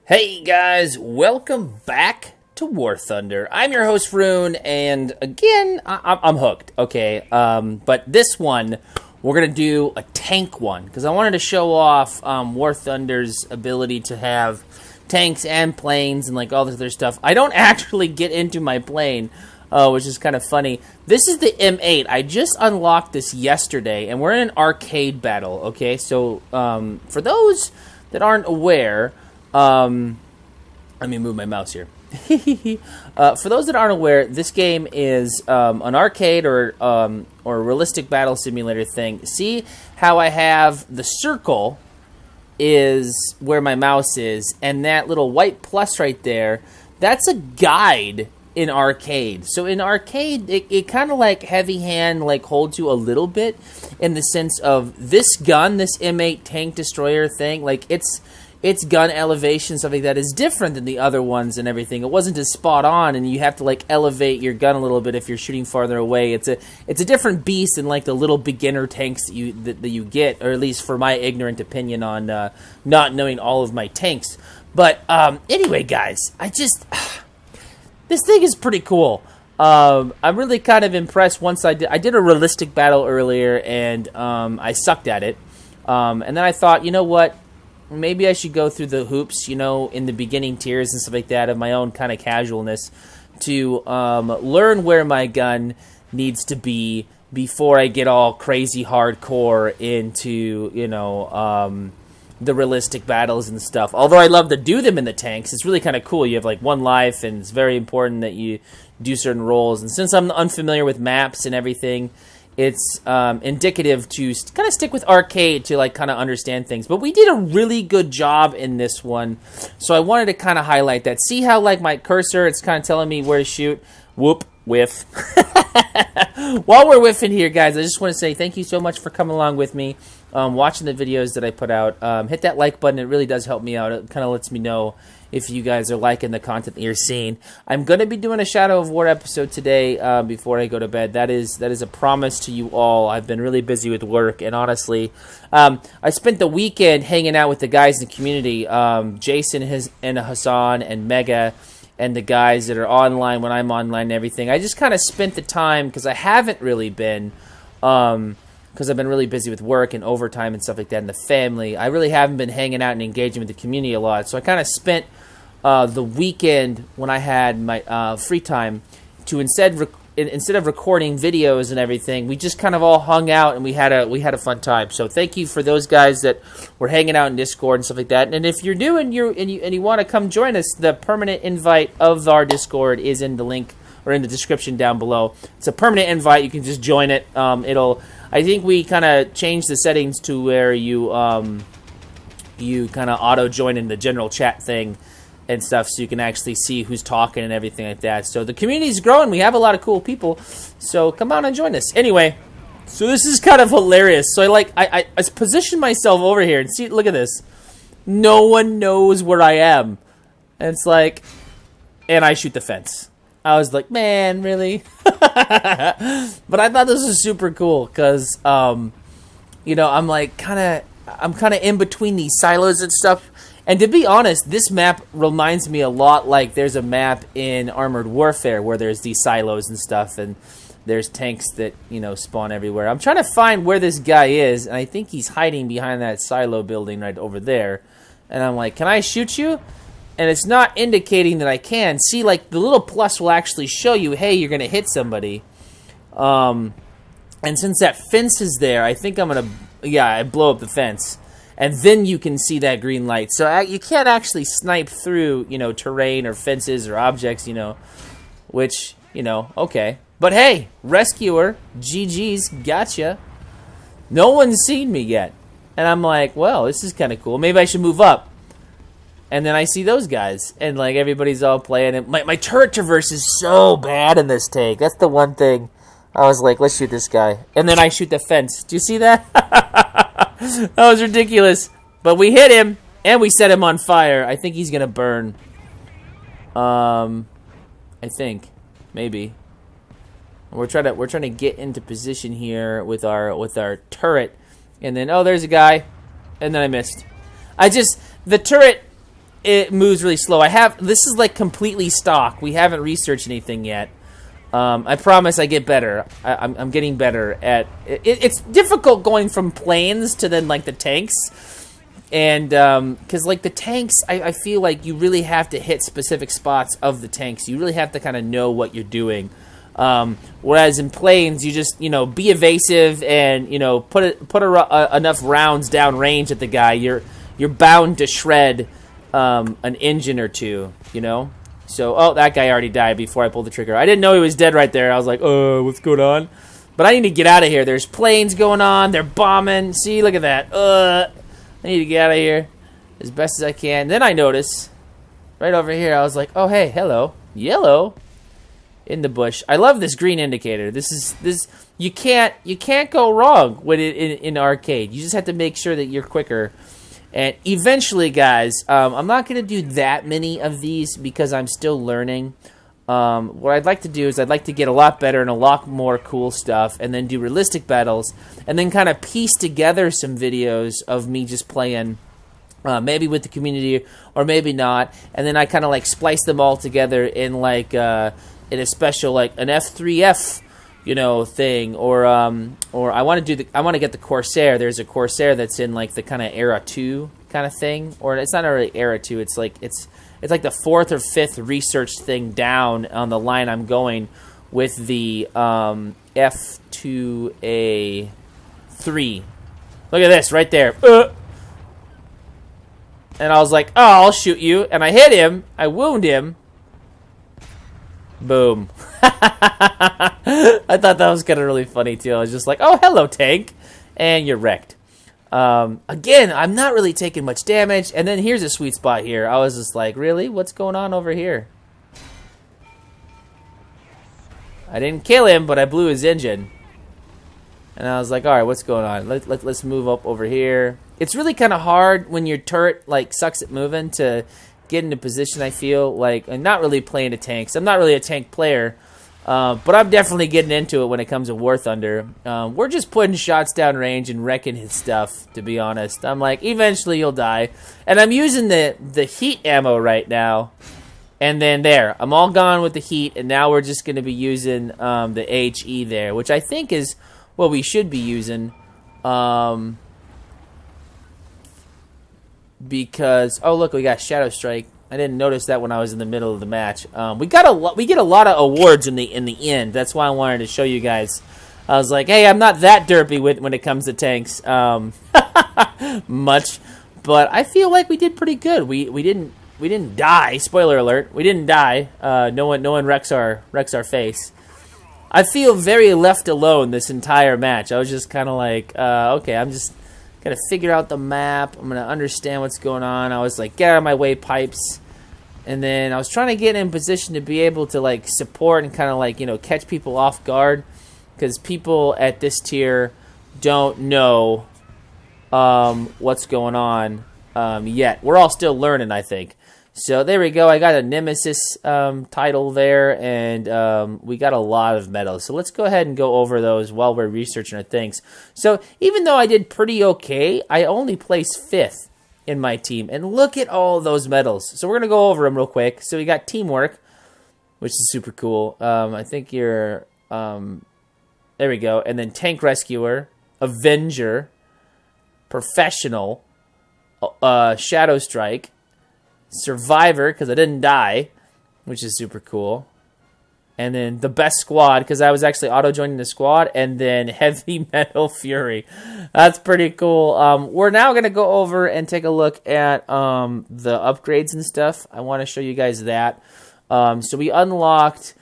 Hey guys, welcome back to War Thunder. I'm your host Rune, and again, I'm hooked. Okay, but this one we're gonna do a tank one because I wanted to show off War Thunder's ability to have tanks and planes and like all this other stuff. I don't actually get into my plane, which is kind of funny. This is the M8. I just unlocked this yesterday, and we're in an arcade battle. Okay, so for those that aren't aware. Let me move my mouse here. For those that aren't aware, this game is an arcade or a realistic battle simulator thing. See how I have the circle is where my mouse is, and that little white plus right there, that's a guide in arcade. So in arcade, it kind of like heavy hand like holds you a little bit in the sense of this gun, this M8 tank destroyer thing, like its gun elevation, stuff like that, is different than the other ones and everything. It wasn't as spot on, and you have to like elevate your gun a little bit if you're shooting farther away. It's a different beast than like the little beginner tanks that you get, or at least for my ignorant opinion on not knowing all of my tanks. But anyway, guys, this thing is pretty cool. I'm really kind of impressed. Once I did a realistic battle earlier, and I sucked at it. And then I thought, you know what? Maybe I should go through the hoops, you know, in the beginning tiers and stuff like that of my own kind of casualness to learn where my gun needs to be before I get all crazy hardcore into, you know, the realistic battles and stuff. Although I love to do them in the tanks, it's really kind of cool. You have like one life, and it's very important that you do certain roles. And since I'm unfamiliar with maps and everything, it's indicative to kind of stick with arcade to like kind of understand things. But we did a really good job in this one, so I wanted to kind of highlight that. See how like my cursor, it's kind of telling me where to shoot. Whoop, whiff. While we're whiffing here, guys, I just want to say thank you so much for coming along with me, watching the videos that I put out. Hit that like button. It really does help me out. It kind of lets me know if you guys are liking the content that you're seeing. I'm going to be doing a Shadow of War episode today before I go to bed. That is a promise to you all. I've been really busy with work, and honestly, I spent the weekend hanging out with the guys in the community, Jason and Hassan and Mega, and the guys that are online when I'm online and everything. I just kind of spent the time, because I haven't really been, because I've been really busy with work and overtime and stuff like that, and the family. I really haven't been hanging out and engaging with the community a lot. So I kind of spent the weekend when I had my free time to instead of recording videos and everything, we just kind of all hung out and we had a fun time. So thank you for those guys that were hanging out in Discord and stuff like that. And if you're new and you want to come join us, the permanent invite of our Discord is in the link or in the description down below. It's a permanent invite. You can just join it. I think we kind of changed the settings to where you kind of auto join in the general chat thing and stuff, so you can actually see who's talking and everything like that. So the community's growing. We have a lot of cool people. So come on and join us. Anyway, so this is kind of hilarious. So I position myself over here and see. Look at this. No one knows where I am. And it's like, and I shoot the fence. I was like, man, really? But I thought this was super cool because, you know, I'm kind of in between these silos and stuff. And to be honest, this map reminds me a lot like there's a map in Armored Warfare where there's these silos and stuff, and there's tanks that, you know, spawn everywhere. I'm trying to find where this guy is, and I think he's hiding behind that silo building right over there. And I'm like, can I shoot you? And it's not indicating that I can. See, like, the little plus will actually show you, hey, you're going to hit somebody. And since that fence is there, I think I'm going to, yeah, I blow up the fence. And then you can see that green light. So you can't actually snipe through, you know, terrain or fences or objects, you know, which, you know, okay. But hey, rescuer, GG's, gotcha. No one's seen me yet. And I'm like, well, this is kind of cool. Maybe I should move up. And then I see those guys, and like everybody's all playing. And my turret traverse is so bad in this tank. That's the one thing. I was like, let's shoot this guy. And then I shoot the fence. Do you see that? That was ridiculous. But we hit him, and we set him on fire. I think he's going to burn. I think. Maybe. We're trying to get into position here with our turret. And then, oh, there's a guy. And then I missed. The turret it moves really slow. This is like completely stock. We haven't researched anything yet. I promise I get better. I'm getting better at it. It's difficult going from planes to then like the tanks, and because like the tanks, I feel like you really have to hit specific spots of the tanks. You really have to kind of know what you're doing. Whereas in planes, you just be evasive and put enough rounds down range at the guy. You're bound to shred an engine or two. So, oh, that guy already died before I pulled the trigger. I didn't know he was dead right there. I was like, what's going on? But I need to get out of here. There's planes going on. They're bombing. See, look at that. I need to get out of here as best as I can. Then I notice, right over here, I was like, oh, hey, hello. Yellow in the bush. I love this green indicator. You can't go wrong with it in arcade. You just have to make sure that you're quicker. And eventually, guys, I'm not going to do that many of these because I'm still learning. What I'd like to do is I'd like to get a lot better and a lot more cool stuff and then do realistic battles and then kind of piece together some videos of me just playing maybe with the community or maybe not. And then I kind of like splice them all together in like in a special like an F3F thing, or I want to get the Corsair. There's a Corsair that's in like the kind of Era 2 kind of thing, or it's not really Era 2. It's like it's like the 4th or 5th research thing down on the line I'm going with the F2A3. Look at this right there. And I was like, oh, I'll shoot you, and I hit him. I wound him. Boom. I thought that was kind of really funny too. I was just like, oh, hello, tank. And you're wrecked. Again, I'm not really taking much damage. And then here's a sweet spot here. I was just like, really? What's going on over here? I didn't kill him, but I blew his engine. And I was like, all right, what's going on? Let's move up over here. It's really kind of hard when your turret like sucks at moving to get into position. I feel like I'm not really playing the tanks. I'm not really a tank player, but I'm definitely getting into it when it comes to War Thunder. We're just putting shots down range and wrecking his stuff, to be honest. I'm like, eventually you'll die. And I'm using the heat ammo right now. And then there, I'm all gone with the heat, and now we're just going to be using the HE there, which I think is what we should be using. Because oh look, we got Shadow Strike. I didn't notice that when I was in the middle of the match. We get a lot of awards in the end. That's why I wanted to show you guys. I was like, hey, I'm not that derpy when it comes to tanks much, but I feel like we did pretty good. We didn't die. Spoiler alert: we didn't die. No one wrecks our face. I feel very left alone this entire match. I was just kind of like, okay, I'm just gotta figure out the map. I'm gonna understand what's going on. I was like, get out of my way, pipes. And then I was trying to get in position to be able to like support and kind of like catch people off guard, because people at this tier don't know what's going on yet. We're all still learning, I think. So there we go. I got a Nemesis title there, and we got a lot of medals. So let's go ahead and go over those while we're researching our things. So even though I did pretty okay, I only placed 5th in my team. And look at all those medals. So we're going to go over them real quick. So we got Teamwork, which is super cool. I think you're... there we go. And then Tank Rescuer, Avenger, Professional, Shadow Strike, Survivor, because I didn't die, which is super cool. And then the best squad, because I was actually auto-joining the squad. And then Heavy Metal Fury. That's pretty cool. We're now going to go over and take a look at the upgrades and stuff. I want to show you guys that. So we unlocked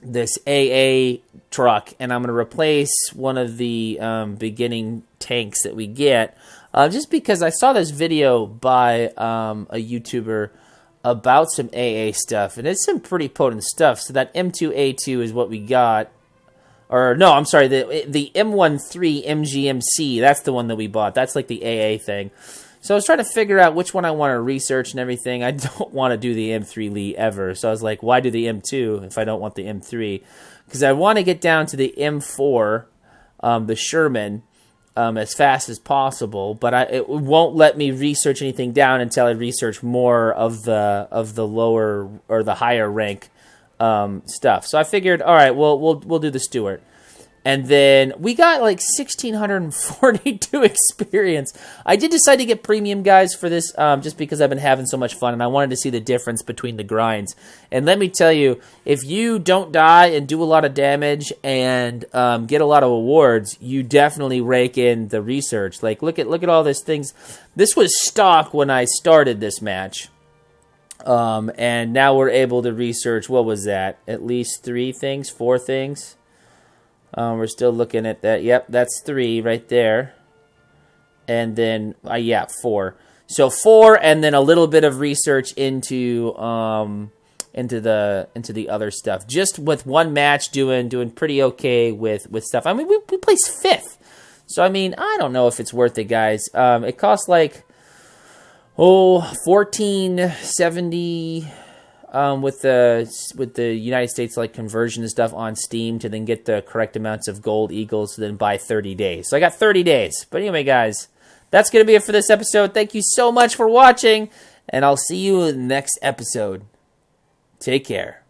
this AA truck, and I'm going to replace one of the beginning tanks that we get. Just because I saw this video by a YouTuber about some AA stuff, and it's some pretty potent stuff. So that M2A2 is what we got. Or, no, I'm sorry, the M13 MGMC, that's the one that we bought. That's like the AA thing. So I was trying to figure out which one I want to research and everything. I don't want to do the M3 Lee ever. So I was like, why do the M2 if I don't want the M3? Because I want to get down to the M4, the Sherman. as fast as possible, but it won't let me research anything down until I research more of the lower or the higher rank stuff. So I figured, all right, we'll do the Stewart. And then we got like 1,642 experience. I did decide to get premium, guys, for this just because I've been having so much fun, and I wanted to see the difference between the grinds. And let me tell you, if you don't die and do a lot of damage and get a lot of awards, you definitely rake in the research. Like, look at all these things. This was stock when I started this match. And now we're able to research, what was that? At least 3 things, 4 things. We're still looking at that. Yep, that's 3 right there. And then, yeah, 4. So 4, and then a little bit of research into the other stuff. Just with one match, doing pretty okay with stuff. I mean, we placed 5th. So I mean, I don't know if it's worth it, guys. It costs like $14.70. With the United States like conversion and stuff on Steam to then get the correct amounts of gold eagles to then buy 30 days. So I got 30 days. But anyway, guys, that's going to be it for this episode. Thank you so much for watching, and I'll see you in the next episode. Take care.